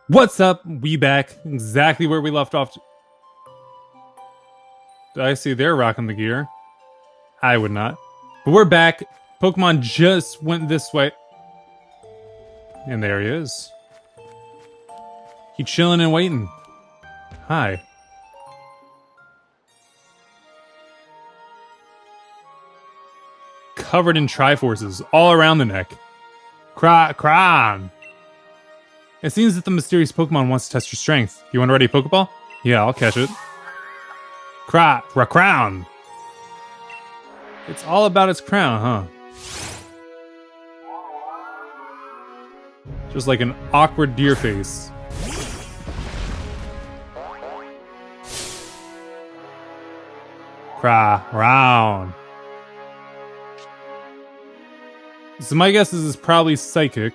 What's up? We back exactly where we left off. I see they're rocking the gear. I would not. But we're back. Pokemon just went this way. And there he is. He chilling and waiting. Hi. Covered in Triforces all around the neck. Cron. It seems that the mysterious Pokemon wants to test your strength. You want a ready Pokeball? Yeah, I'll catch it. Crown. It's all about its crown, huh? Just like an awkward deer face. Crown. So my guess is it's probably psychic.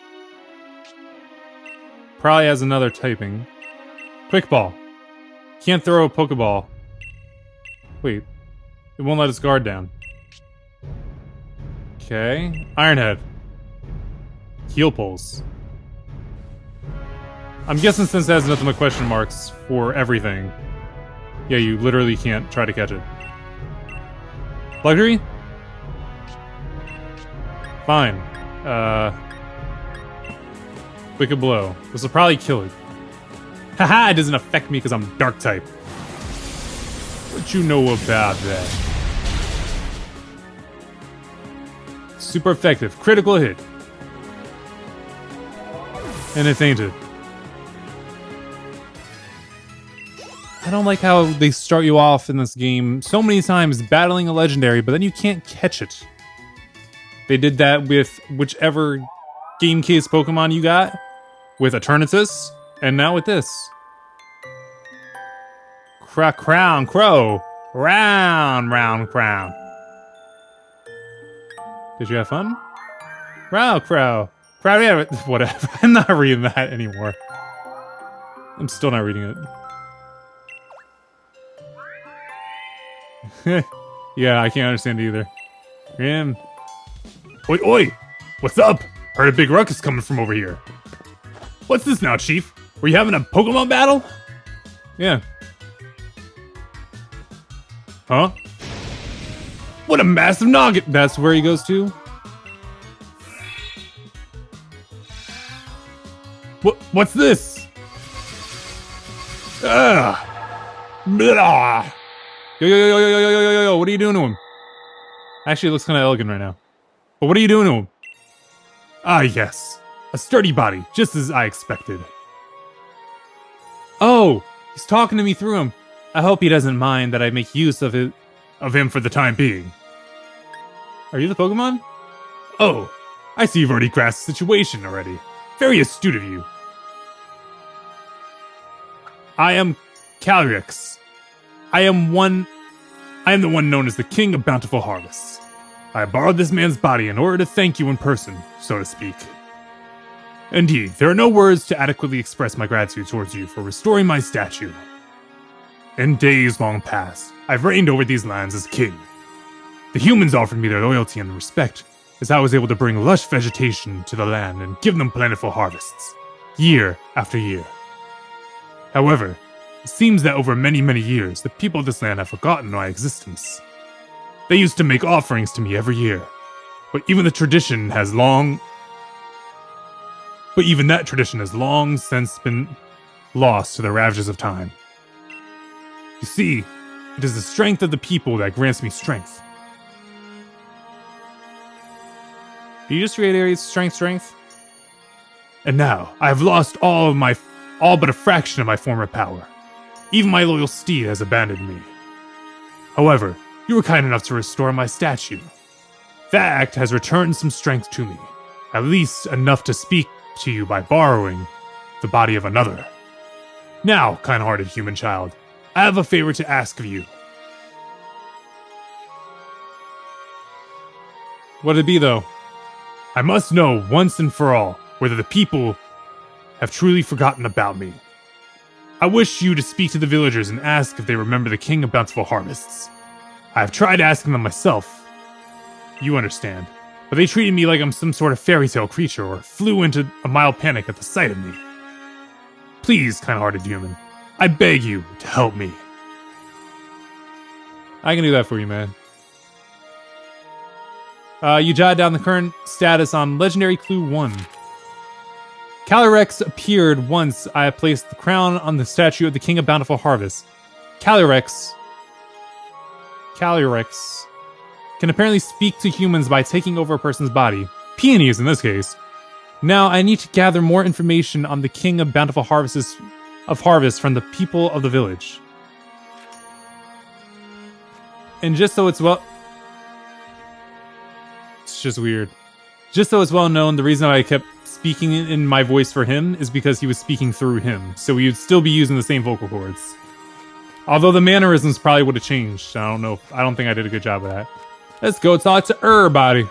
Probably has another typing. Quick Ball. Can't throw a Pokeball. Wait. It won't let its guard down. Okay. Iron Head. Heal Pulse. I'm guessing since it has nothing but question marks for everything. Yeah, you literally can't try to catch it. Luxury? Fine. Wicked Blow. This will probably kill it. Haha, it doesn't affect me because I'm Dark type. What you know about that? Super effective. Critical hit. And it fainted. I don't like how they start you off in this game so many times battling a legendary, but then you can't catch it. They did that with whichever game case Pokemon you got. With Eternatus, and now with this. Crow. Round crown. Did you have fun? Crow. Yeah, whatever. I'm not reading that anymore. I'm still not reading it. Yeah, I can't understand it either. Oi! What's up? Heard a big ruckus coming from over here. What's this now, Chief? Were you having a Pokemon battle? Yeah. Huh? What a massive noggin! That's where he goes to? What's this? Ugh. Blah. Yo, what are you doing to him? Actually, it looks kind of elegant right now. But what are you doing to him? Ah, yes. A sturdy body, just as I expected. Oh, he's talking to me through him. I hope he doesn't mind that I make use of him for the time being. Are you the Pokemon? Oh, I see you've already grasped the situation already. Very astute of you. I am Calyrex. I am the one known as the King of Bountiful Harvests. I borrowed this man's body in order to thank you in person, so to speak. Indeed, there are no words to adequately express my gratitude towards you for restoring my statue. In days long past, I've reigned over these lands as king. The humans offered me their loyalty and respect, as I was able to bring lush vegetation to the land and give them plentiful harvests, year after year. However, it seems that over many, many years, the people of this land have forgotten my existence. They used to make offerings to me every year, but even that tradition has long since been lost to the ravages of time. You see, it is the strength of the people that grants me strength. Did you just reiterate strength? And now, I have lost all but a fraction of my former power. Even my loyal steed has abandoned me. However, you were kind enough to restore my statue. That act has returned some strength to me, at least enough to speak to you by borrowing the body of another. Now, kind-hearted human child, I have a favor to ask of you. What'd it be, though? I must know once and for all whether the people have truly forgotten about me. I wish you to speak to the villagers and ask if they remember the King of Bountiful Harvests. I have tried asking them myself. You understand. But they treated me like I'm some sort of fairy tale creature or flew into a mild panic at the sight of me. Please, kind-hearted human, I beg you to help me. I can do that for you, man. You jot down the current status on Legendary Clue 1. Calyrex appeared once I placed the crown on the statue of the King of Bountiful Harvest. Calyrex can apparently speak to humans by taking over a person's body. Peonies in this case. Now I need to gather more information on the King of Bountiful Harvest from the people of the village. And just so it's well... It's just weird. Just so it's well known, the reason I kept speaking in my voice for him is because he was speaking through him, so we would still be using the same vocal cords. Although the mannerisms probably would have changed. I don't think I did a good job of that. Let's go talk to everybody.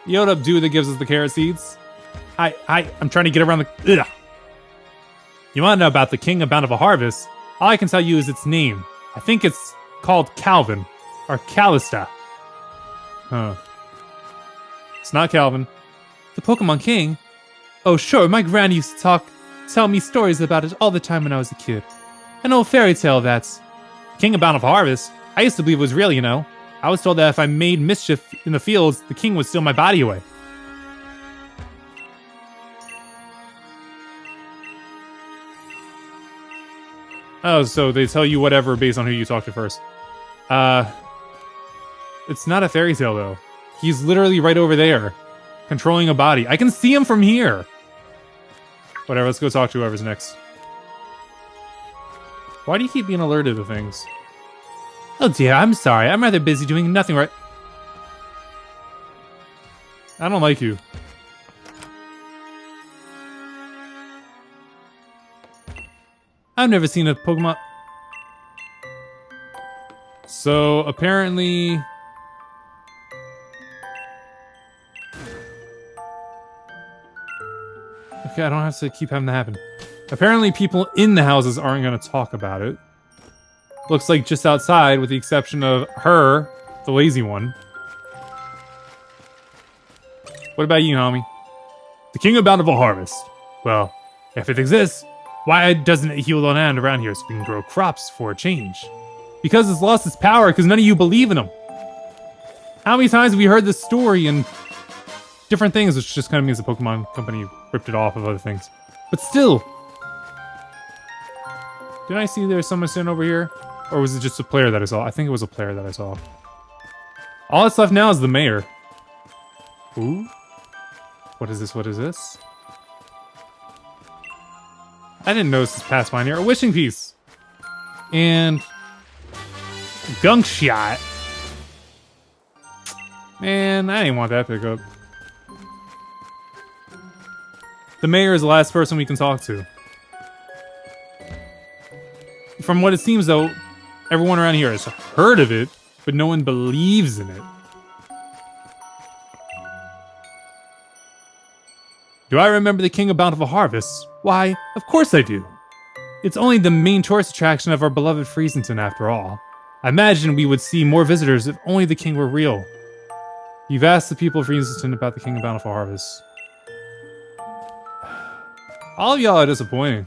Yo, what up, dude that gives us the carrot seeds? I'm trying to get around the... Ugh. You want to know about the King of Bountiful Harvest? All I can tell you is its name. I think it's called Calvin. Or Callista. Huh. It's not Calvin. The Pokemon King? Oh sure, my granny used to tell me stories about it all the time when I was a kid. An old fairy tale that's... King of Bountiful Harvest? I used to believe it was real, you know. I was told that if I made mischief in the fields, the king would steal my body away. Oh, so they tell you whatever based on who you talk to first. It's not a fairy tale, though. He's literally right over there, controlling a body. I can see him from here! Whatever, let's go talk to whoever's next. Why do you keep being alerted to things? Oh dear, I'm sorry. I'm rather busy doing nothing right... I don't like you. I've never seen a Pokemon... So, apparently... Okay, I don't have to keep having that happen. Apparently people in the houses aren't going to talk about it. Looks like just outside, with the exception of her, the lazy one. What about you, homie? The King of Bountiful Harvest. Well, if it exists, why doesn't it heal the land around here so we can grow crops for a change? Because it's lost its power because none of you believe in them. How many times have we heard this story and different things, which just kind of means the Pokemon company ripped it off of other things. But still. Did I see there's someone sitting over here? Or was it just a player that I saw? I think it was a player that I saw. All that's left now is the mayor. Ooh. What is this? What is this? I didn't notice this pass by here. A wishing piece. And... Gunk shot. Man, I didn't want that pickup. The mayor is the last person we can talk to. From what it seems, though, everyone around here has heard of it, but no one believes in it. Do I remember the King of Bountiful Harvest? Why, of course I do. It's only the main tourist attraction of our beloved Freezenton, after all. I imagine we would see more visitors if only the king were real. You've asked the people of Freezenton about the King of Bountiful Harvest. All of y'all are disappointing.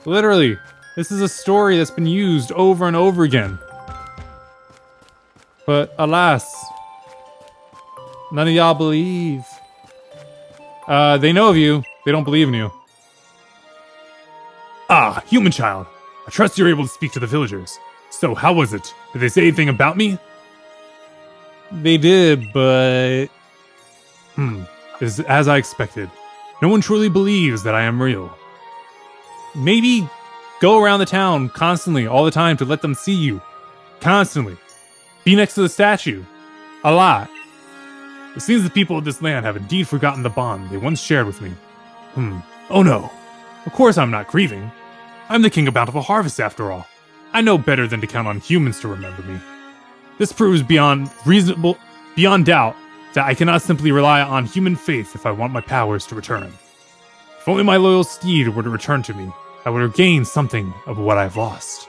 Literally, this is a story that's been used over and over again. But alas, none of y'all believe. They know of you, they don't believe in you. Ah, human child. I trust you're able to speak to the villagers. So, how was it? Did they say anything about me? They did, but... as I expected. No one truly believes that I am real. Maybe go around the town constantly, all the time, to let them see you. Constantly. Be next to the statue. A lot. It seems the people of this land have indeed forgotten the bond they once shared with me. Oh no. Of course I'm not grieving. I'm the King of Bountiful Harvest, after all. I know better than to count on humans to remember me. This proves beyond doubt that I cannot simply rely on human faith if I want my powers to return. If only my loyal steed were to return to me, I would regain something of what I've lost.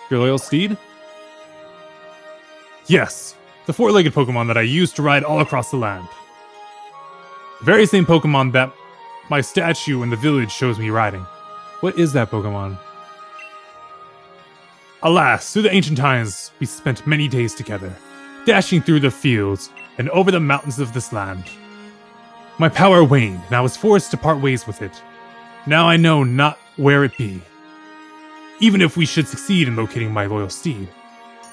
Your loyal steed? Yes, the four-legged Pokemon that I used to ride all across the land. The very same Pokemon that My statue in the village shows me riding. What is that Pokemon? Alas, through the ancient times, we spent many days together, dashing through the fields and over the mountains of this land. My power waned, and I was forced to part ways with it. Now I know not where it be. Even if we should succeed in locating my loyal steed,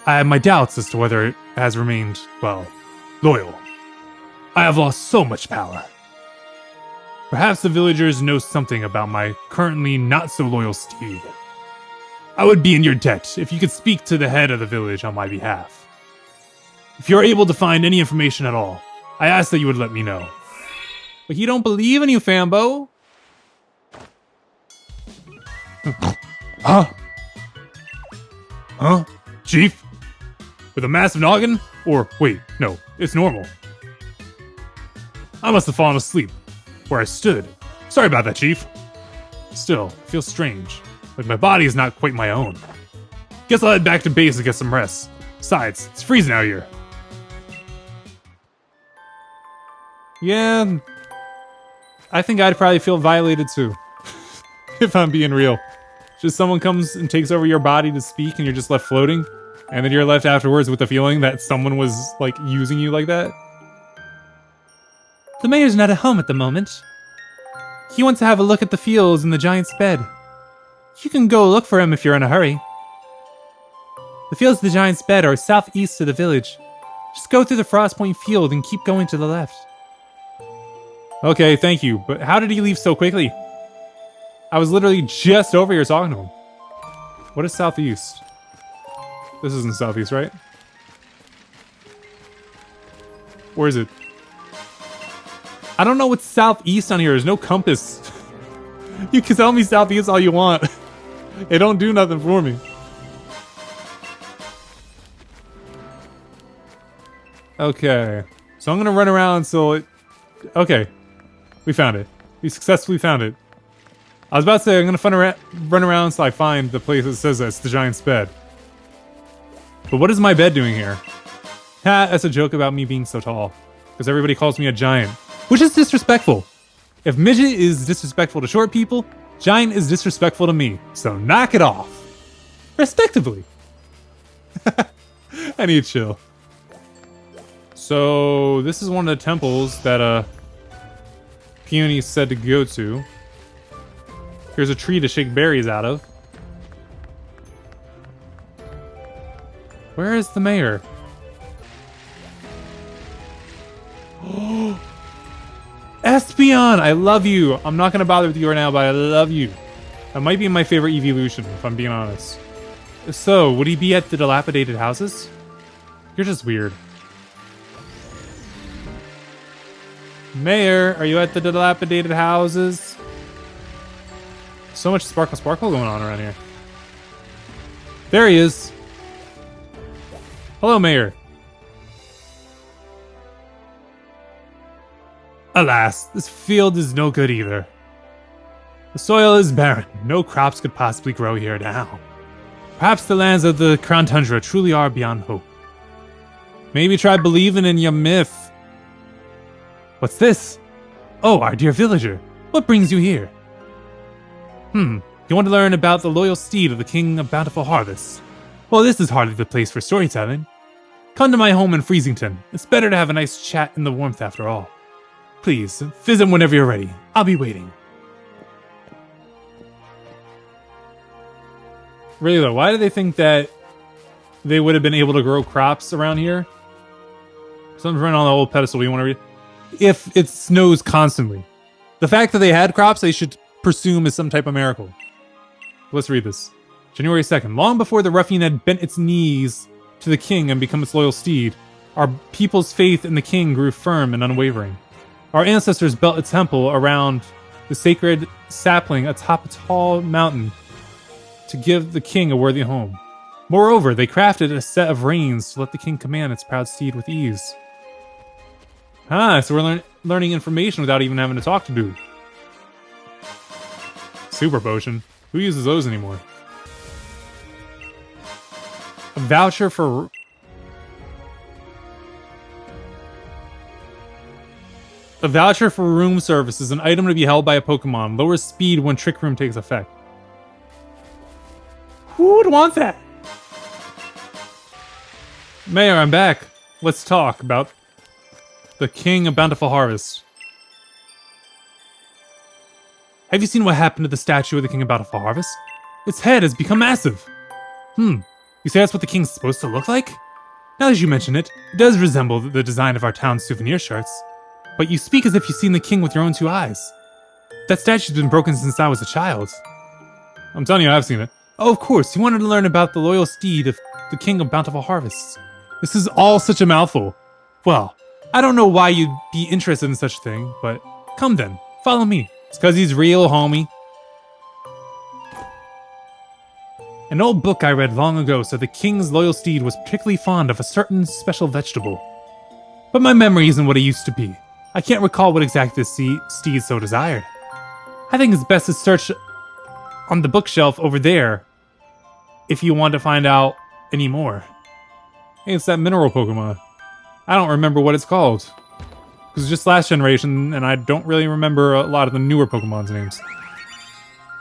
I have my doubts as to whether it has remained, well, loyal. I have lost so much power. Perhaps the villagers know something about my currently not-so-loyal steed. I would be in your debt if you could speak to the head of the village on my behalf. If you are able to find any information at all, I ask that you would let me know. But he don't believe in you, Fambo. Huh? Huh? Chief? With a massive noggin? Or, wait, no, it's normal. I must have fallen asleep where I stood. Sorry about that, Chief. Still, it feels strange. Like my body is not quite my own. Guess I'll head back to base and get some rest. Besides, it's freezing out here. Yeah, I think I'd probably feel violated too. If I'm being real. Just someone comes and takes over your body to speak and you're just left floating. And then you're left afterwards with the feeling that someone was, like, using you like that. The mayor's not at home at the moment. He wants to have a look at the fields in the giant's bed. You can go look for him if you're in a hurry. The fields of the giant's bed are southeast of the village. Just go through the Frostpoint field and keep going to the left. Okay, thank you. But how did he leave so quickly? I was literally just over here talking to him. What is southeast? This isn't southeast, right? Where is it? I don't know what's southeast on here. There's no compass. You can tell me southeast all you want. It don't do nothing for me. Okay. So I'm gonna run around until it... Okay. We found it. We successfully found it. I was about to say I'm gonna run around until I find the place that says that it's the giant's bed. But what is my bed doing here? Ha, that's a joke about me being so tall. Because everybody calls me a giant. Which is disrespectful. If midget is disrespectful to short people, giant is disrespectful to me. So knock it off. Respectively. I need to chill. So this is one of the temples that Peony said to go to. Here's a tree to shake berries out of. Where is the mayor? Espeon, I love you. I'm not going to bother with you right now, but I love you. That might be my favorite evolution, if I'm being honest. So, would he be at the dilapidated houses? You're just weird. Mayor, are you at the dilapidated houses? So much sparkle going on around here. There he is. Hello, Mayor. Alas, this field is no good either. The soil is barren. No crops could possibly grow here now. Perhaps the lands of the Crown Tundra truly are beyond hope. Maybe try believing in your myth. What's this? Oh, our dear villager. What brings you here? You want to learn about the loyal steed of the King of Bountiful Harvests? Well, this is hardly the place for storytelling. Come to my home in Freezington. It's better to have a nice chat in the warmth after all. Please, visit whenever you're ready. I'll be waiting. Really though, why do they think that they would have been able to grow crops around here? Something's running on the old pedestal. You want to read? If it snows constantly. The fact that they had crops, they should presume is some type of miracle. Let's read this. January 2nd. Long before the ruffian had bent its knees to the king and become its loyal steed, our people's faith in the king grew firm and unwavering. Our ancestors built a temple around the sacred sapling atop a tall mountain to give the king a worthy home. Moreover, they crafted a set of reins to let the king command its proud steed with ease. Ah, so we're learning information without even having to talk to dude. Super potion. Who uses those anymore? A voucher for... A voucher for room service is an item to be held by a Pokemon. Lowers speed when Trick Room takes effect. Who would want that? Mayor, I'm back. Let's talk about the King of Bountiful Harvest. Have you seen what happened to the statue of the King of Bountiful Harvest? Its head has become massive. You say that's what the king's supposed to look like? Now that you mention it, it does resemble the design of our town's souvenir shirts. But you speak as if you've seen the king with your own two eyes. That statue's been broken since I was a child. I'm telling you, I've seen it. Oh, of course, you wanted to learn about the loyal steed of the King of Bountiful Harvests. This is all such a mouthful. Well, I don't know why you'd be interested in such a thing, but come then, follow me. It's 'cause he's real, homie. An old book I read long ago said the king's loyal steed was particularly fond of a certain special vegetable. But my memory isn't what it used to be. I can't recall what exactly the steed so desired. I think it's best to search on the bookshelf over there if you want to find out any more. Hey, it's that mineral Pokemon. I don't remember what it's called. It was just last generation, and I don't really remember a lot of the newer Pokemon's names.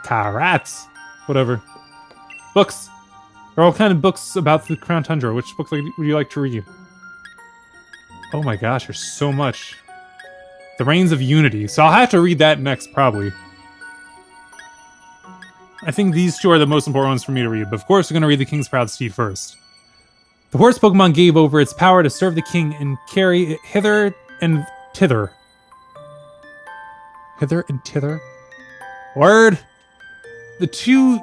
Calyrex. Whatever. Books. There are all kinds of books about the Crown Tundra. Which book would you like to read? Oh my gosh, there's so much. The Reigns of Unity. So I'll have to read that next, probably. I think these two are the most important ones for me to read, but of course we're going to read the King's Proud Steed first. The horse Pokemon gave over its power to serve the king and carry it hither and thither. Hither and thither? Word! The two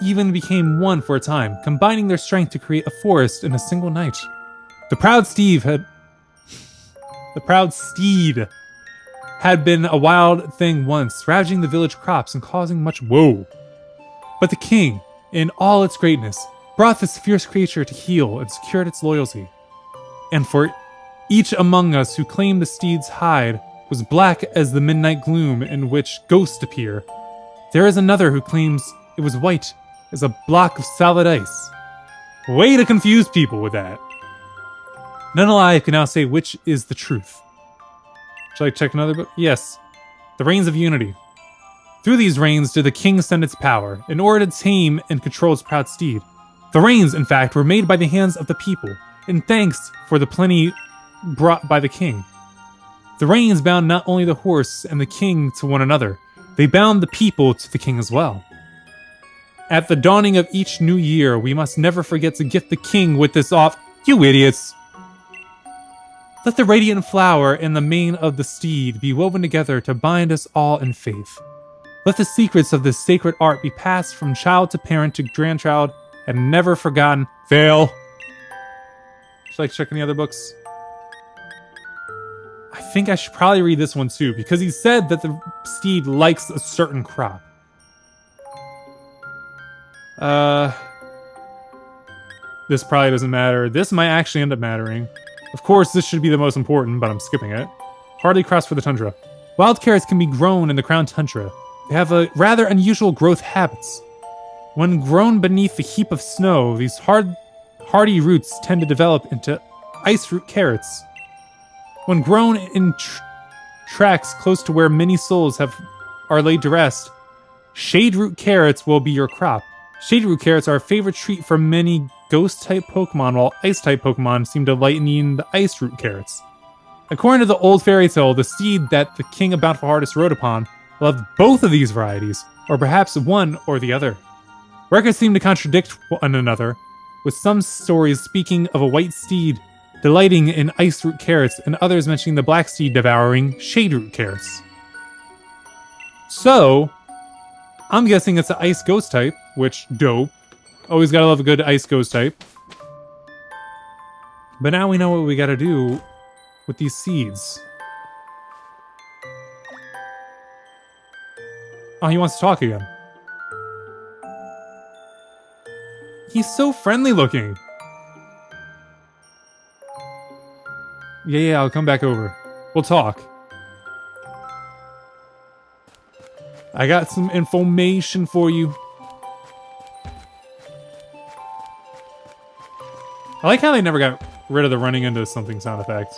even became one for a time, combining their strength to create a forest in a single night. The Proud Steed had been a wild thing once, ravaging the village crops and causing much woe. But the king, in all its greatness, brought this fierce creature to heal and secured its loyalty. And for each among us who claimed the steed's hide was black as the midnight gloom in which ghosts appear, there is another who claims it was white as a block of solid ice. Way to confuse people with that. None alive can now say which is the truth. Shall I check another book? Yes. The Reigns of Unity. Through these reigns did the king send its power, in order to tame and control its proud steed. The reins, in fact, were made by the hands of the people, in thanks for the plenty brought by the king. The reins bound not only the horse and the king to one another, they bound the people to the king as well. At the dawning of each new year, we must never forget to gift the king with this off. You idiots! Let the radiant flower and the mane of the steed be woven together to bind us all in faith. Let the secrets of this sacred art be passed from child to parent to grandchild and never forgotten. Fail. Should I check any other books? I think I should probably read this one too, because he said that the steed likes a certain crop. This probably doesn't matter. This might actually end up mattering. Of course, this should be the most important, but I'm skipping it. Hardly crossed for the tundra. Wild carrots can be grown in the Crown Tundra. They have a rather unusual growth habits. When grown beneath the heap of snow, these hardy roots tend to develop into ice root carrots. When grown in tracks close to where many souls are laid to rest, shade root carrots will be your crop. Shade root carrots are a favorite treat for many ghost-type Pokemon, while ice-type Pokemon seem to lighten the ice root carrots. According to the old fairy tale, the steed that the King of Bountiful Harvest rode upon loved both of these varieties, or perhaps one or the other. Records seem to contradict one another, with some stories speaking of a white steed delighting in ice root carrots and others mentioning the black steed devouring shade root carrots. So, I'm guessing it's an ice ghost type, which, dope. Always gotta love a good ice ghost type. But now we know what we gotta do with these seeds. Oh, he wants to talk again. He's so friendly looking. Yeah, I'll come back over. We'll talk. I got some information for you. I like how they never got rid of the running into something sound effect.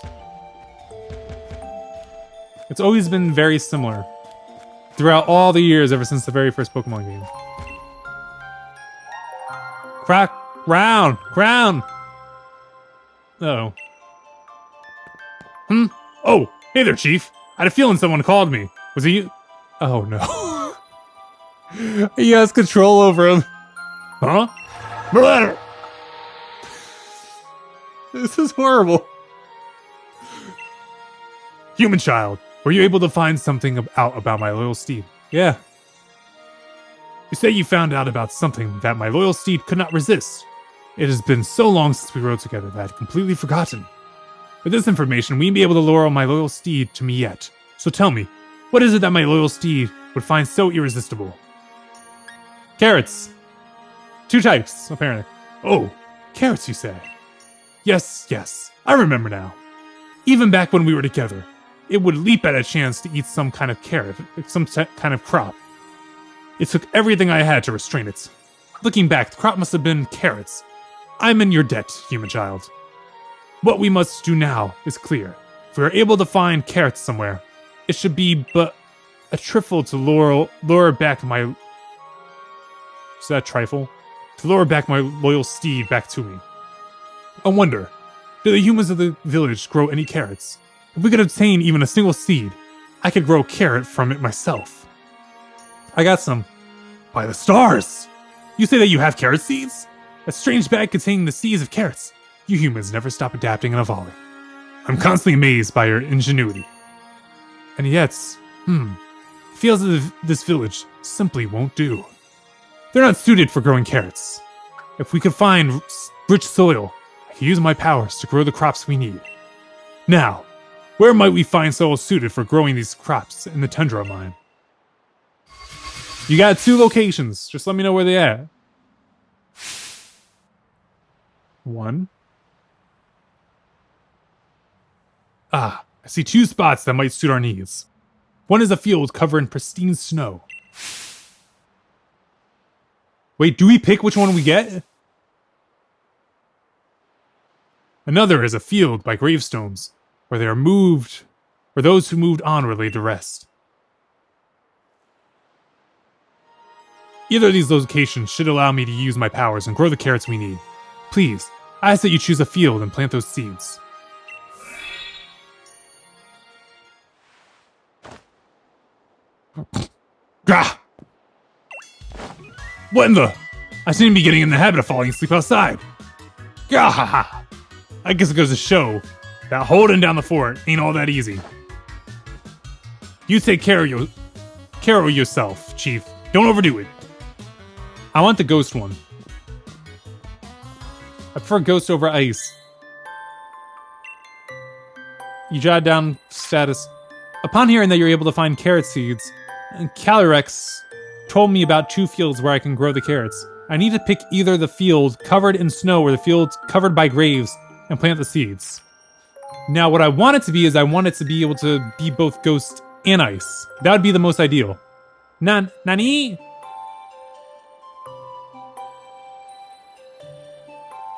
It's always been very similar throughout all the years ever since the very first Pokemon game. Crack, ground. Uh-oh. Oh, hey there, Chief. I had a feeling someone called me. Was it you? Oh no. He has control over him. Huh? Brother! This is horrible. Human child, were you able to find something out about my loyal steed? Yeah. You say you found out about something that my loyal steed could not resist. It has been so long since we rode together that I'd completely forgotten. With this information, we may be able to lure my loyal steed to me yet. So tell me, what is it that my loyal steed would find so irresistible? Carrots. 2 types, apparently. Oh, carrots, you say? Yes, I remember now. Even back when we were together, it would leap at a chance to eat some kind of carrot, some kind of crop. It took everything I had to restrain it. Looking back, the crop must have been carrots. I'm in your debt, human child. What we must do now is clear. If we are able to find carrots somewhere, it should be but a trifle to lure back my... Is that a trifle? To lure back my loyal steed back to me. I wonder, do the humans of the village grow any carrots? If we could obtain even a single seed, I could grow carrot from it myself. I got some. By the stars! You say that you have carrot seeds? A strange bag containing the seeds of carrots. You humans never stop adapting and evolving. I'm constantly amazed by your ingenuity. And yet, it feels as if this village simply won't do. They're not suited for growing carrots. If we could find rich soil, I could use my powers to grow the crops we need. Now, where might we find soil suited for growing these crops in the Tundra mine? You got 2 locations. Just let me know where they at. 1. I see 2 spots that might suit our needs. One is a field covered in pristine snow. Wait, do we pick which one we get? Another is a field by gravestones, where they are moved, where those who moved on were laid to rest. Either of these locations should allow me to use my powers and grow the carrots we need. Please, I ask that you choose a field and plant those seeds. Gah! What in the? I seem to be getting in the habit of falling asleep outside. Gah! I guess it goes to show that holding down the fort ain't all that easy. You take care of yourself, Chief. Don't overdo it. I want the ghost one. I prefer ghost over ice. You jot down status. Upon hearing that you're able to find carrot seeds, Calyrex told me about 2 fields where I can grow the carrots. I need to pick either the field covered in snow or the field covered by graves and plant the seeds. Now, what I want it to be is I want it to be able to be both ghost and ice. That would be the most ideal. Nani?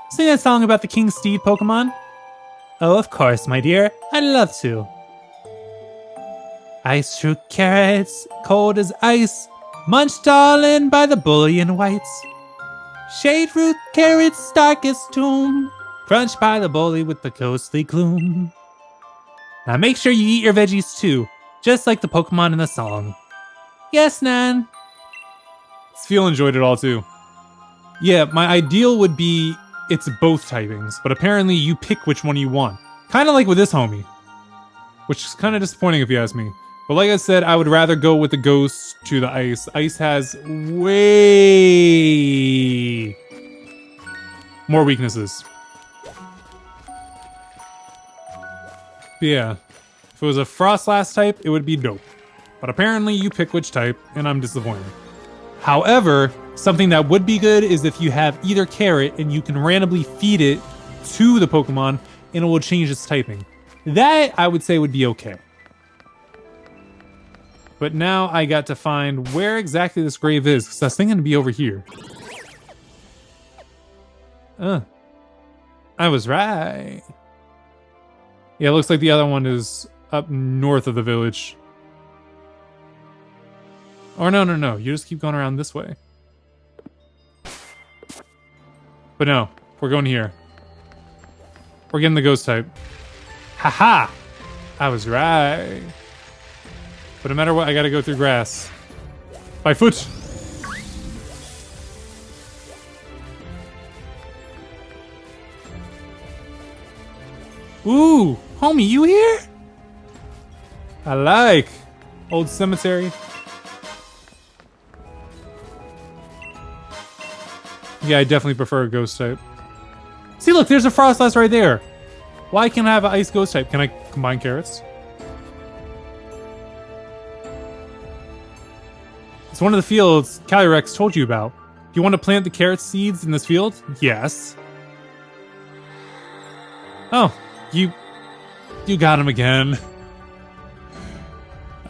Sing that song about the King Steed Pokemon? Oh, of course, my dear. I'd love to. Ice fruit carrots, cold as ice, munched all in by the bullion whites. Shade fruit carrots, dark as tomb, crunched by the bully with the ghostly gloom. Now make sure you eat your veggies too, just like the Pokemon in the song. Yes, Nan. Phil enjoyed it all too. Yeah, my ideal would be it's both typings, but apparently you pick which one you want. Kind of like with this homie. Which is kind of disappointing if you ask me. But like I said, I would rather go with the ghost to the ice. Ice has way more weaknesses. But yeah, if it was a frost last type, it would be dope. But apparently you pick which type, and I'm disappointed. However, something that would be good is if you have either carrot and you can randomly feed it to the Pokemon and it will change its typing. That I would say would be okay. But now I got to find where exactly this grave is, because I was thinking it'd be over here. I was right. Yeah, it looks like the other one is up north of the village. Or no. You just keep going around this way. But no, we're going here. We're getting the ghost type. Haha! I was right. But no matter what, I gotta go through grass. By foot! Ooh! Homie, you here? I like. Old cemetery. Yeah, I definitely prefer a ghost type. See, look, there's a Frostlass right there. Why can't I have an ice ghost type? Can I combine carrots? It's one of the fields Calyrex told you about. Do you want to plant the carrot seeds in this field? Yes. Oh, you got him again.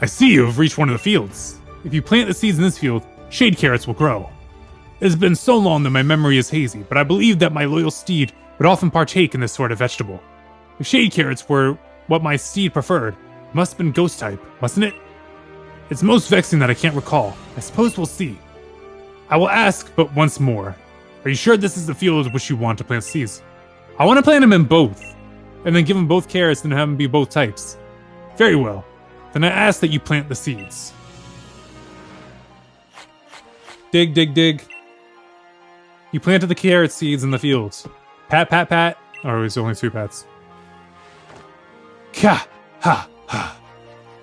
I see you have reached one of the fields. If you plant the seeds in this field, shade carrots will grow. It has been so long that my memory is hazy, but I believe that my loyal steed would often partake in this sort of vegetable. If shade carrots were what my steed preferred, it must have been ghost type, mustn't it? It's most vexing that I can't recall. I suppose we'll see. I will ask but once more. Are you sure this is the field which you want to plant seeds? I want to plant them in both, and then give them both carrots and have them be both types. Very well. Then I ask that you plant the seeds. Dig, dig, dig. You planted the carrot seeds in the fields. Pat, pat, pat. Or it's only 2 pats. Ka, ha, ha.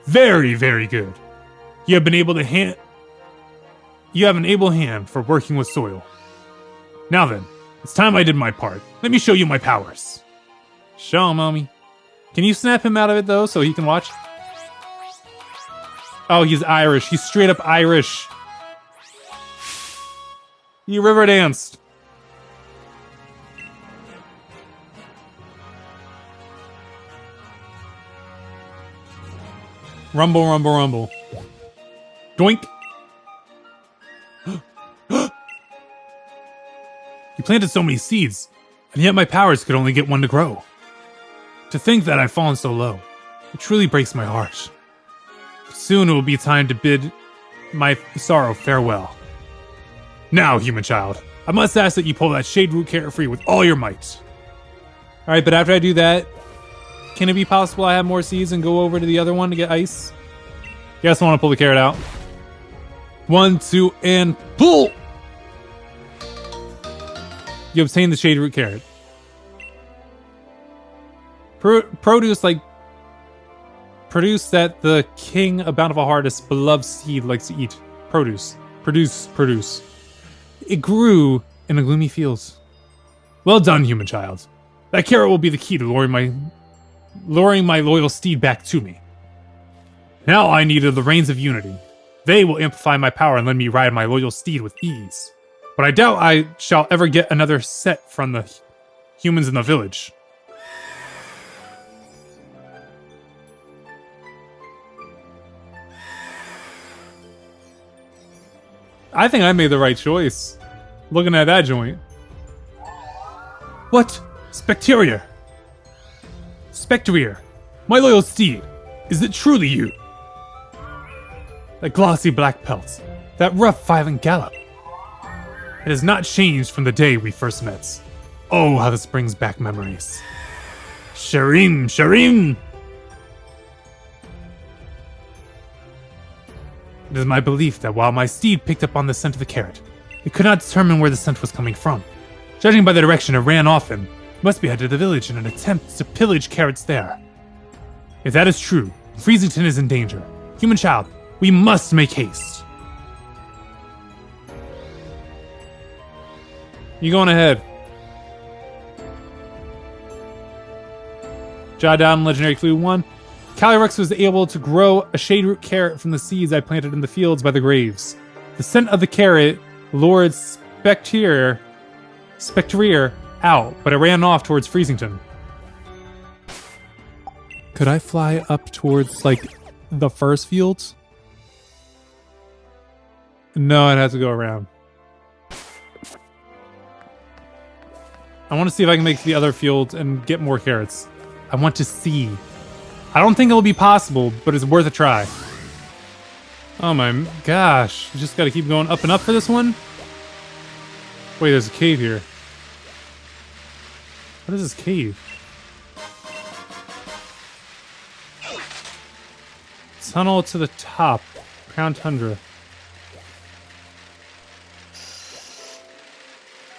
Very, very good. You have an able hand for working with soil. Now then, it's time I did my part. Let me show you my powers. Show him, mommy. Can you snap him out of it though, so he can watch? Oh, he's Irish. He's straight up Irish. He river danced. Rumble, rumble, rumble. Doink. You planted so many seeds, and yet my powers could only get one to grow. To think that I've fallen so low, it truly breaks my heart. But soon it will be time to bid my sorrow farewell. Now, human child, I must ask that you pull that shade root carrot free with all your might. Alright, but after I do that, can it be possible I have more seeds and go over to the other one to get ice? Yes, I want to pull the carrot out. 1, 2, and pull! You obtain the shade root carrot. Produce that the king of bountiful harvest beloved seed likes to eat. Produce. It grew in the gloomy fields. Well done, human child. That carrot will be the key to luring my loyal steed back to me. Now I need the reins of unity. They will amplify my power and let me ride my loyal steed with ease. But I doubt I shall ever get another set from the humans in the village. I think I made the right choice. Looking at that joint. What? Specterior, my loyal steed, is it truly you? That glossy black pelt, that rough violent gallop. It has not changed from the day we first met. Oh, how this brings back memories. Sharim! It is my belief that while my steed picked up on the scent of the carrot, it could not determine where the scent was coming from. Judging by the direction it ran off in, it must be headed to the village in an attempt to pillage carrots there. If that is true, Freezington is in danger. Human child, we must make haste. You going ahead. Jot down legendary clue 1. Calyrex was able to grow a shade root carrot from the seeds I planted in the fields by the graves. The scent of the carrot lured Specterior out, but it ran off towards Freezington. Could I fly up towards, like, the first fields? No, I'd have to go around. I want to see if I can make the other fields and get more carrots. I want to see. I don't think it'll be possible, but it's worth a try. Oh my gosh. You just gotta keep going up and up for this one? Wait, there's a cave here. What is this cave? Tunnel to the top. Crown Tundra.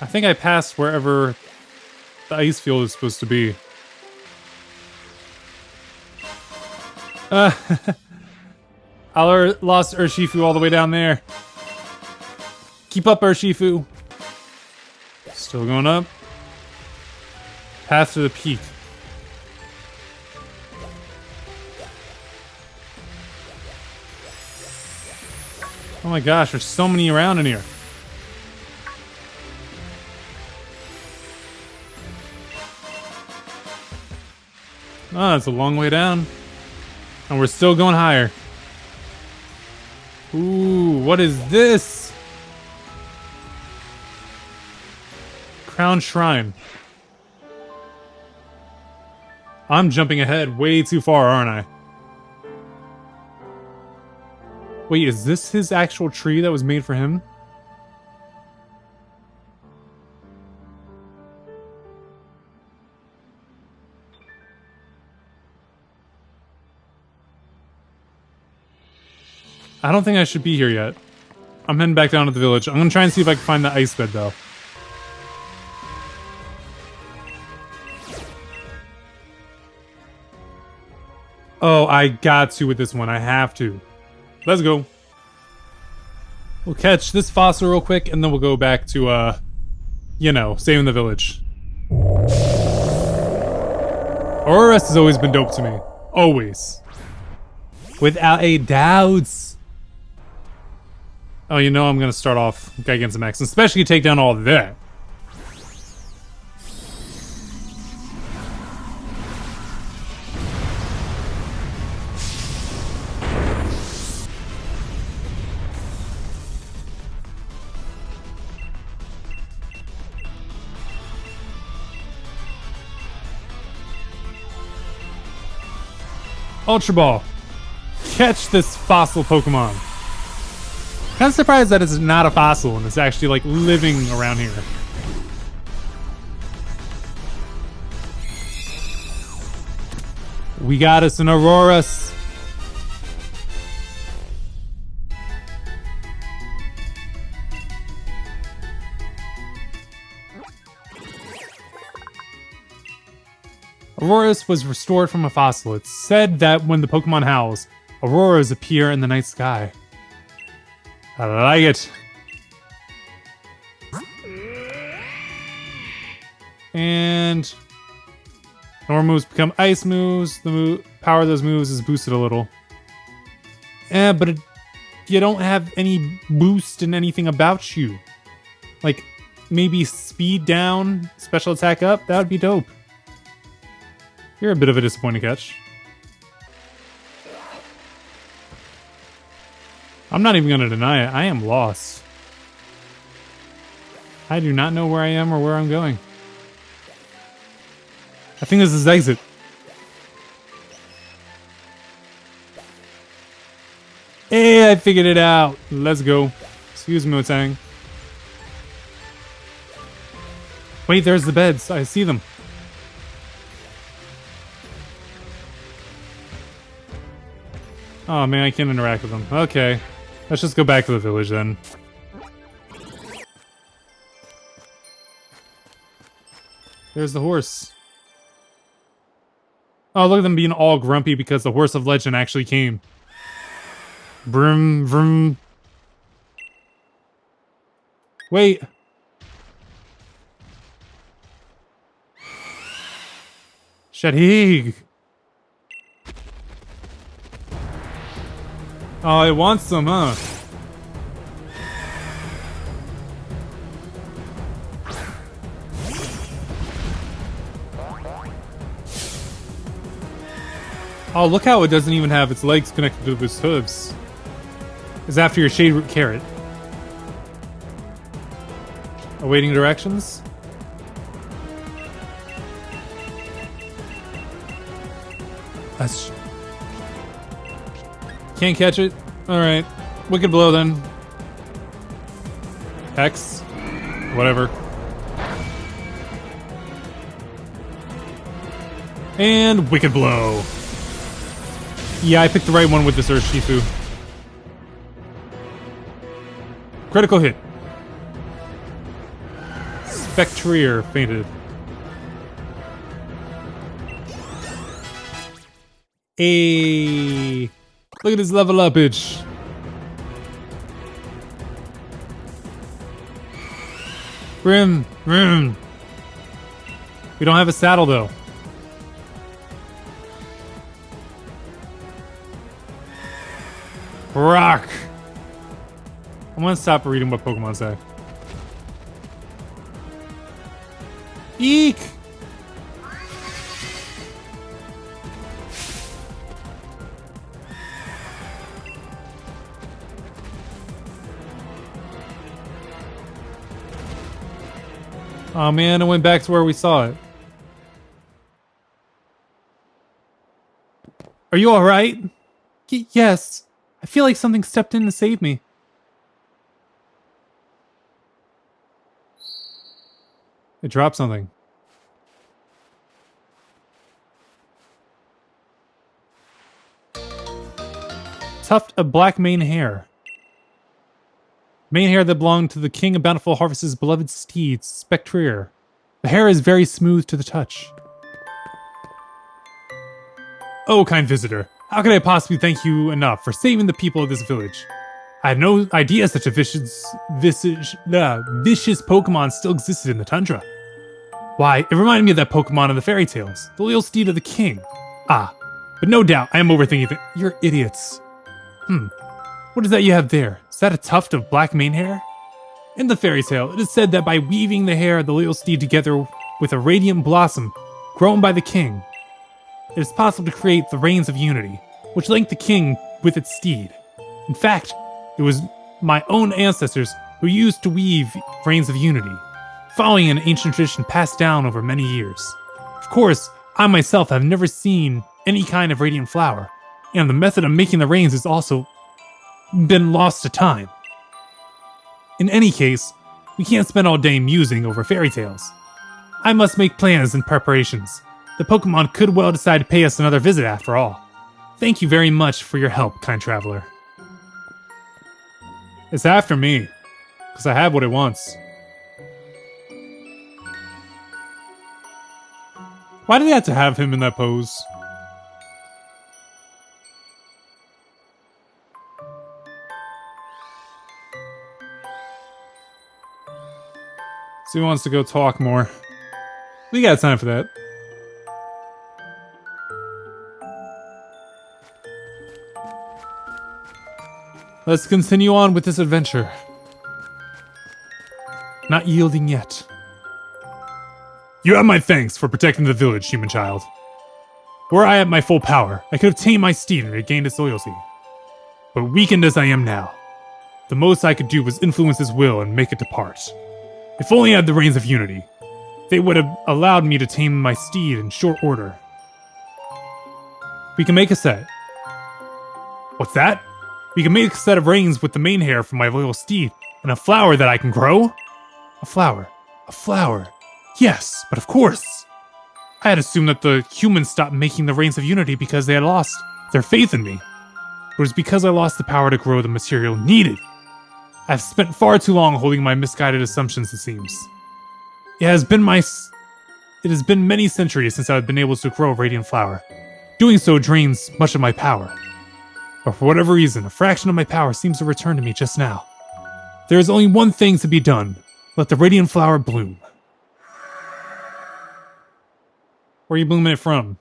I think I passed wherever the ice field is supposed to be. I lost Urshifu all the way down there. Keep up, Urshifu. Still going up. Path to the peak. Oh my gosh, there's so many around in here. Oh, it's a long way down. And we're still going higher. Ooh, what is this? Crown Shrine. I'm jumping ahead way too far, aren't I? Wait, is this his actual tree that was made for him? I don't think I should be here yet. I'm heading back down to the village. I'm gonna try and see if I can find the ice bed, though. Oh, I got to with this one. I have to. Let's go. We'll catch this fossil real quick, and then we'll go back to, you know, saving the village. Aurorus has always been dope to me. Always. Without a doubt. Oh, you know I'm gonna start off Gigantic Max, especially take down all that. Ultra Ball. Catch this fossil Pokemon. Kind of surprised that it's not a fossil and it's actually like living around here. We got us an Aurorus. Aurorus was restored from a fossil. It's said that when the Pokemon howls, auroras appear in the night sky. I like it. And normal moves become ice moves. The power of those moves is boosted a little. But you don't have any boost in anything about you. Like, maybe speed down, special attack up? That would be dope. You're a bit of a disappointing catch. I'm not even going to deny it. I am lost. I do not know where I am or where I'm going. I think this is exit. Hey, I figured it out. Let's go. Excuse me, Motang. Wait, there's the beds. I see them. Oh man, I can't interact with them. Okay. Let's just go back to the village then. There's the horse. Oh, look at them being all grumpy because the horse of legend actually came. Vroom, vroom. Wait. Shadhig. Oh, it wants some, huh? Oh, look how it doesn't even have its legs connected to its hooves. It's after your Shade Root Carrot. Awaiting directions? Can't catch it? Alright. Wicked Blow then. X. Whatever. And Wicked Blow. Yeah, I picked the right one with this Urshifu. Critical hit. Spectrier fainted. Ayy. Look at this level up, bitch. Rim. We don't have a saddle though. Rock. I'm gonna stop reading what Pokemon say. Eek! Oh man, it went back to where we saw it. Are you alright? Yes. I feel like something stepped in to save me. It dropped something. Tuft of black mane hair. Mane hair that belonged to the King of Bountiful Harvest's beloved steed, Spectrier. The hair is very smooth to the touch. Oh, kind visitor, how could I possibly thank you enough for saving the people of this village? I had no idea such a vicious Pokemon still existed in the Tundra. Why, it reminded me of that Pokemon in the fairy tales, the loyal steed of the king. Ah, but no doubt I am overthinking it. You're idiots. What is that you have there? Is that a tuft of black mane hair? In the fairy tale, it is said that by weaving the hair of the loyal steed together with a radiant blossom grown by the king, it is possible to create the Reins of Unity, which link the king with its steed. In fact, it was my own ancestors who used to weave Reins of Unity, following an ancient tradition passed down over many years. Of course, I myself have never seen any kind of radiant flower, and the method of making the reins has also been lost to time. In any case, we can't spend all day musing over fairy tales. I must make plans and preparations. The Pokemon could well decide to pay us another visit after all. Thank you very much for your help, kind traveler. It's after me, because I have what it wants. Why did they have to have him in that pose? So he wants to go talk more. We got time for that. Let's continue on with this adventure. Not yielding yet. You have my thanks for protecting the village, human child. Were I at my full power, I could have tamed my steed and regained its loyalty. But weakened as I am now, the most I could do was influence his will and make it depart. If only I had the Reins of Unity, they would have allowed me to tame my steed in short order. We can make a set. What's that? We can make a set of reins with the mane hair from my loyal steed, and a flower that I can grow? A flower. A flower. Yes, but of course. I had assumed that the humans stopped making the Reins of Unity because they had lost their faith in me. But it was because I lost the power to grow the material needed. I've spent far too long holding my misguided assumptions, it seems. It has been many centuries since I've been able to grow a radiant flower. Doing so drains much of my power. But for whatever reason, a fraction of my power seems to return to me just now. There is only one thing to be done. Let the radiant flower bloom. Where are you blooming it from?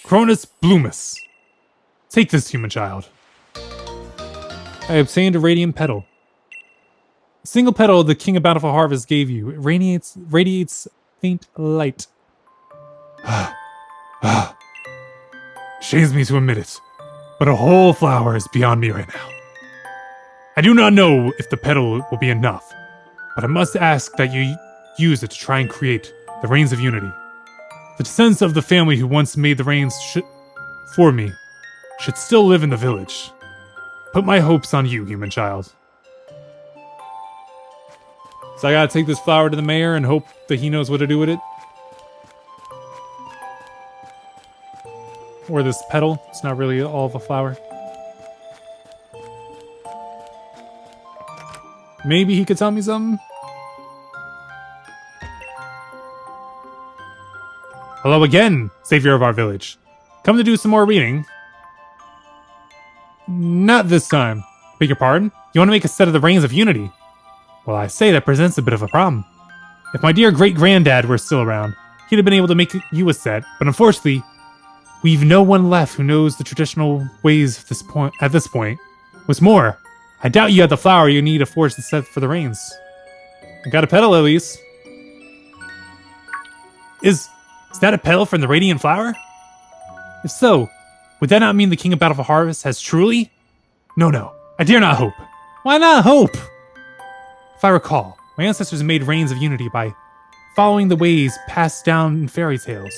Cronus Bloomus. Take this, human child. I obtained a radiant petal. A single petal the King of Bountiful Harvest gave you. It radiates faint light. Shames me to admit it, but a whole flower is beyond me right now. I do not know if the petal will be enough, but I must ask that you use it to try and create the Reigns of Unity. The descendants of the family who once made the reigns for me should still live in the village. Put my hopes on you, human child. So I gotta take this flower to the mayor and hope that he knows what to do with it. Or this petal. It's not really all of a flower. Maybe he could tell me something? Hello again, savior of our village. Come to do some more reading. Not this time. Beg your pardon? You want to make a set of the Reigns of Unity? Well, I say that presents a bit of a problem. If my dear great-granddad were still around, he'd have been able to make you a set, but unfortunately, we've no one left who knows the traditional ways at this point. What's more, I doubt you have the flower you need to forge the set for the Reigns. I got a petal at least. Is that a petal from the Radiant Flower? If so, would that not mean the King of Bountiful Harvest has truly? No, I dare not hope. Why not hope? If I recall, my ancestors made Reigns of Unity by following the ways passed down in fairy tales.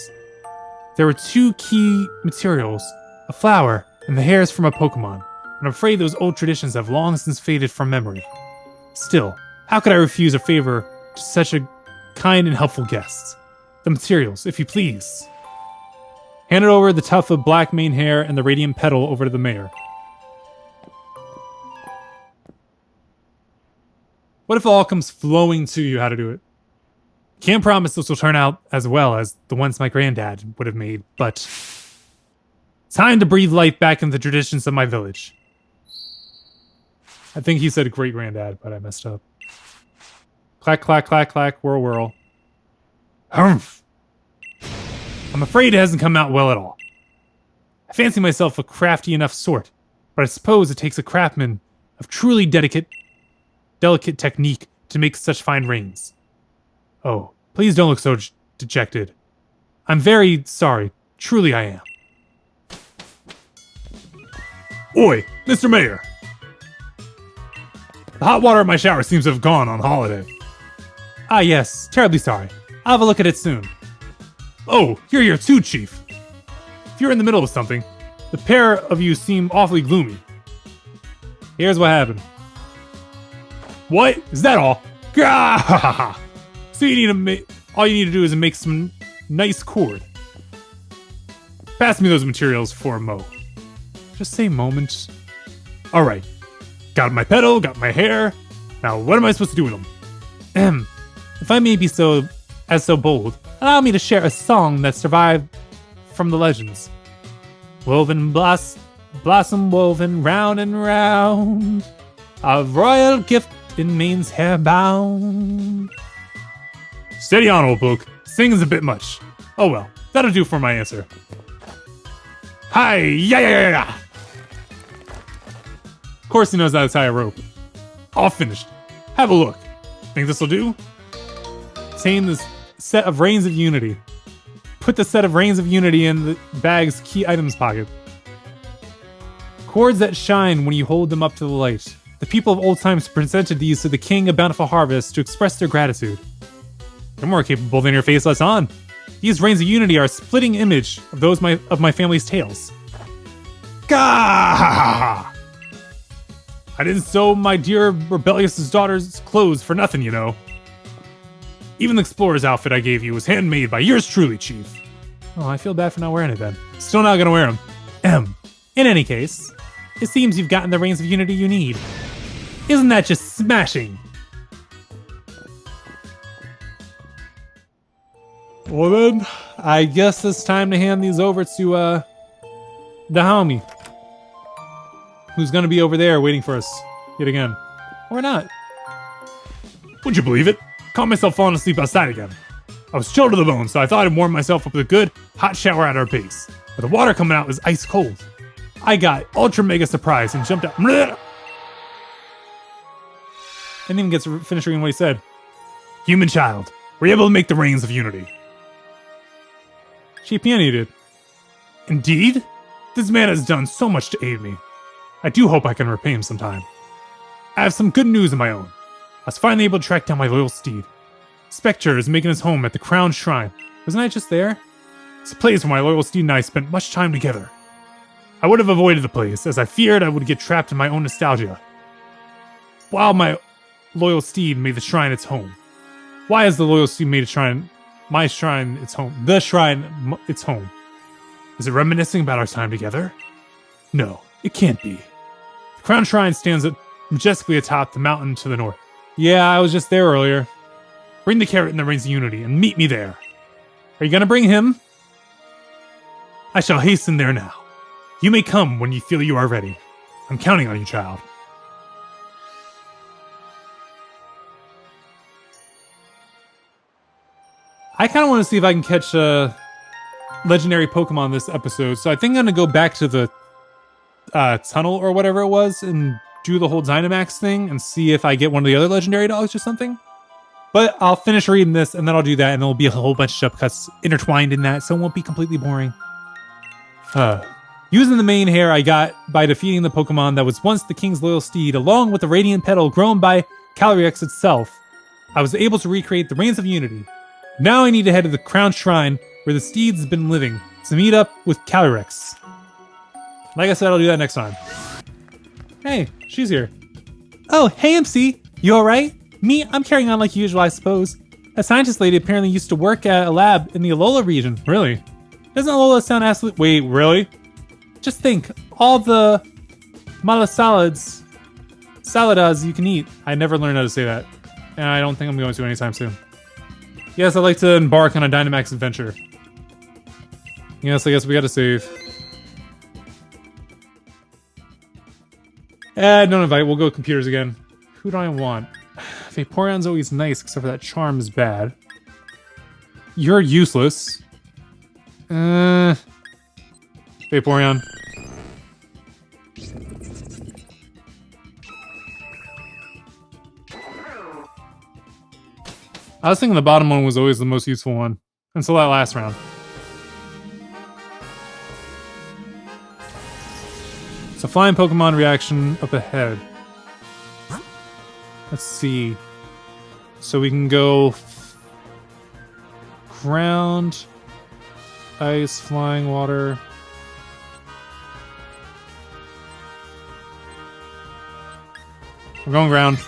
There were two key materials, a flower and the hairs from a Pokemon, and I'm afraid those old traditions have long since faded from memory. Still, how could I refuse a favor to such a kind and helpful guest? The materials, if you please. Handed over the tuft of black mane hair and the radiant petal over to the mayor. What if it all comes flowing to you how to do it? Can't promise this will turn out as well as the ones my granddad would have made, but time to breathe life back into the traditions of my village. I think he said great-granddad, but I messed up. Clack, clack, clack, clack, whirl, whirl. Humph! I'm afraid it hasn't come out well at all. I fancy myself a crafty enough sort, but I suppose it takes a craftsman of truly delicate technique to make such fine reins. Oh, please don't look so dejected. I'm very sorry. Truly I am. Oi, Mr. Mayor! The hot water in my shower seems to have gone on holiday. Ah yes, terribly sorry. I'll have a look at it soon. Oh, you're here too, Chief. If you're in the middle of something, the pair of you seem awfully gloomy. Here's what happened. What? Is that all? Gah! So all you need to do is make some nice cord. Pass me those materials for a mo. Just say moment. Alright. Got my petal, got my hair. Now what am I supposed to do with them? If I may be so bold, allow me to share a song that survived from the legends. Woven blossom woven round and round, a royal gift in mane's hair bound. Steady on, old book. Singing's a bit much. Oh well, that'll do for my answer. Hi, yeah. Of course he knows how to tie a rope. All finished. Have a look. Think this'll do? Obtain this set of Reigns of Unity. Put the set of Reigns of Unity in the bag's key items pocket. Cords that shine when you hold them up to the light. The people of old times presented these to the King of Bountiful Harvest to express their gratitude. You're more capable than your face lets on. These Reigns of Unity are a splitting image of those of my family's tales. Gah! I didn't sew my dear rebellious daughter's clothes for nothing, you know. Even the explorer's outfit I gave you was handmade by yours truly, Chief. Oh, I feel bad for not wearing it then. Still not gonna wear them. In any case, it seems you've gotten the Reigns of Unity you need. Isn't that just smashing? Well then, I guess it's time to hand these over to, the homie. Who's gonna be over there waiting for us yet again. Or not. Would you believe it? Caught myself falling asleep outside again. I was chilled to the bone, so I thought I'd warm myself up with a good, hot shower at our base. But the water coming out was ice cold. I got ultra mega surprised and jumped out. I didn't even get to finish reading what he said. Human child, were you able to make the Reigns of Unity? She piano did. Indeed? This man has done so much to aid me. I do hope I can repay him sometime. I have some good news of my own. I was finally able to track down my loyal steed. Spectre is making his home at the Crown Shrine. Wasn't I just there? It's a place where my loyal steed and I spent much time together. I would have avoided the place, as I feared I would get trapped in my own nostalgia. While my loyal steed made the shrine its home. Why has the loyal steed made my shrine its home? The shrine its home. Is it reminiscing about our time together? No, it can't be. The Crown Shrine stands majestically atop the mountain to the north. Yeah, I was just there earlier. Bring the carrot in the Rings of Unity and meet me there. Are you gonna bring him? I shall hasten there now. You may come when you feel you are ready. I'm counting on you, child. I kind of want to see if I can catch a legendary Pokemon this episode, so I think I'm gonna go back to the tunnel or whatever it was and do the whole Dynamax thing and see if I get one of the other legendary dogs or something. But I'll finish reading this and then I'll do that, and there'll be a whole bunch of cuts intertwined in that, so it won't be completely boring. Using the main hair I got by defeating the Pokemon that was once the King's loyal steed, along with the Radiant Petal grown by Calyrex itself, I was able to recreate the Reigns of Unity. Now I need to head to the Crown Shrine, where the steeds has been living, to meet up with Calyrex. Like I said, I'll do that next time. Hey, she's here. Oh, hey MC, you alright? Me, I'm carrying on like usual, I suppose. A scientist lady apparently used to work at a lab in the Alola region. Really? Doesn't Alola sound absolutely— Wait, really? Just think, all the Malasaladas you can eat. I never learned how to say that, and I don't think I'm going to anytime soon. Yes, I'd like to embark on a Dynamax adventure. Yes, I guess we gotta save. Don't invite, we'll go computers again. Who do I want? Vaporeon's always nice, except for that charm is bad. You're useless. Vaporeon. I was thinking the bottom one was always the most useful one, until that last round. So flying Pokemon reaction up ahead. Let's see. So we can go ground, ice, flying, water. We're going ground.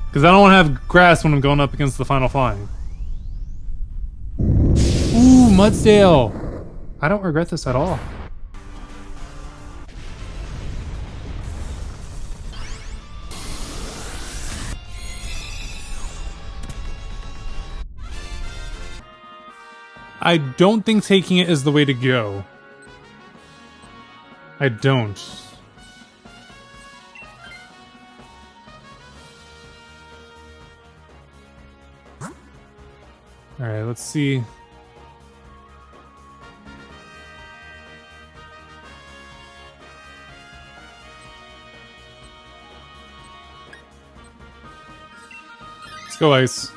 Because I don't want to have grass when I'm going up against the final flying. Ooh, Mudsdale! I don't regret this at all. I don't think taking it is the way to go. I don't. Alright, let's see. Let's go ice.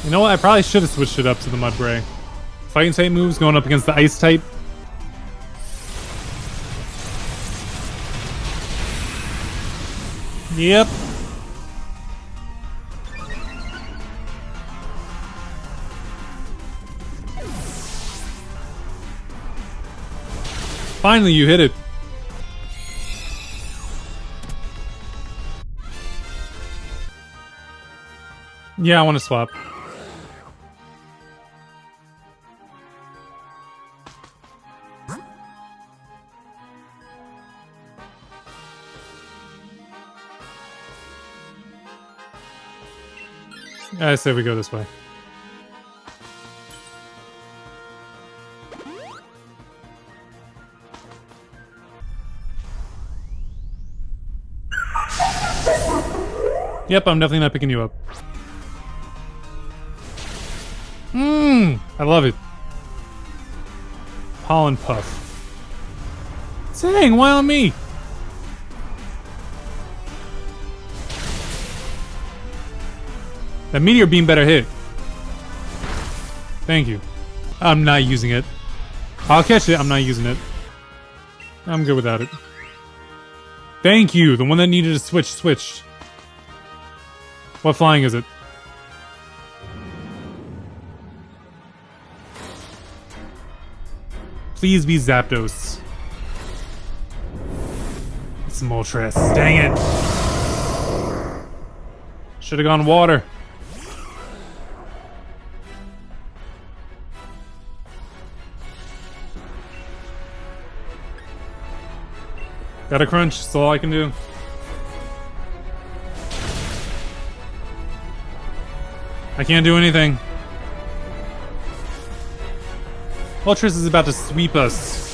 You know what? I probably should have switched it up to the Mudbray. Fighting type moves going up against the ice type. Yep. Finally, you hit it. Yeah, I want to swap. I say we go this way. Yep, I'm definitely not picking you up. I love it. Pollen Puff. Dang, why on me? That Meteor Beam better hit. Thank you. I'm not using it. I'll catch it, I'm not using it. I'm good without it. Thank you! The one that needed to switch switched. What flying is it? Please be Zapdos. It's Moltres. Dang it! Should've gone water. Got a crunch, that's all I can do. I can't do anything. Moltres is about to sweep us.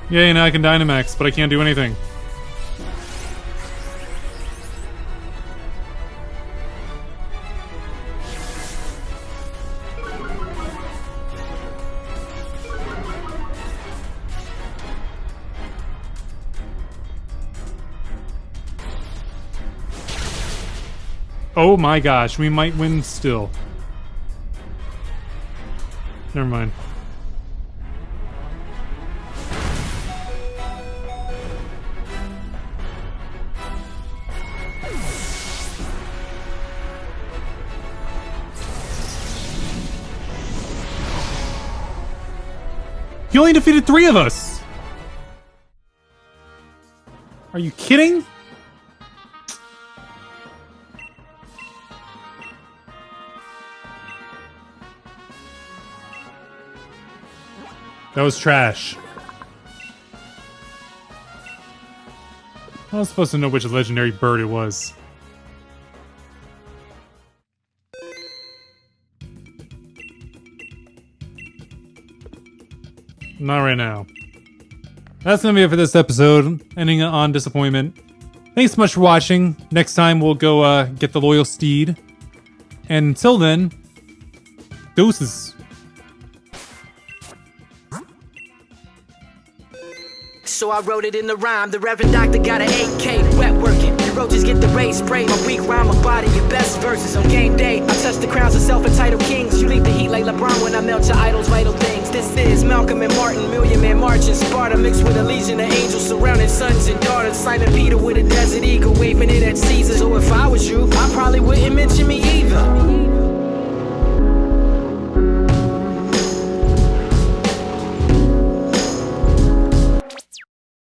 Yay, now I can Dynamax, but I can't do anything. Oh my gosh, we might win still. Never mind. He only defeated 3 of us! Are you kidding? That was trash. I was supposed to know which legendary bird it was. Not right now. That's gonna be it for this episode, ending on disappointment. Thanks so much for watching. Next time we'll go get the loyal steed. And until then, deuces. So I wrote it in the rhyme. The Reverend Doctor got an 8K, wet working. Roaches get the rays sprayed. My weak rhyme, my body, your best verses on game day. I touch the crowns of self-entitled kings. You leave the heat like LeBron when I melt your idols' vital things. This is Malcolm and Martin, Million Man March in Sparta, mixed with a legion of angels surrounding sons and daughters. Simon Peter with a desert eagle, waving it at Caesar. So if I was you, I probably wouldn't mention me either.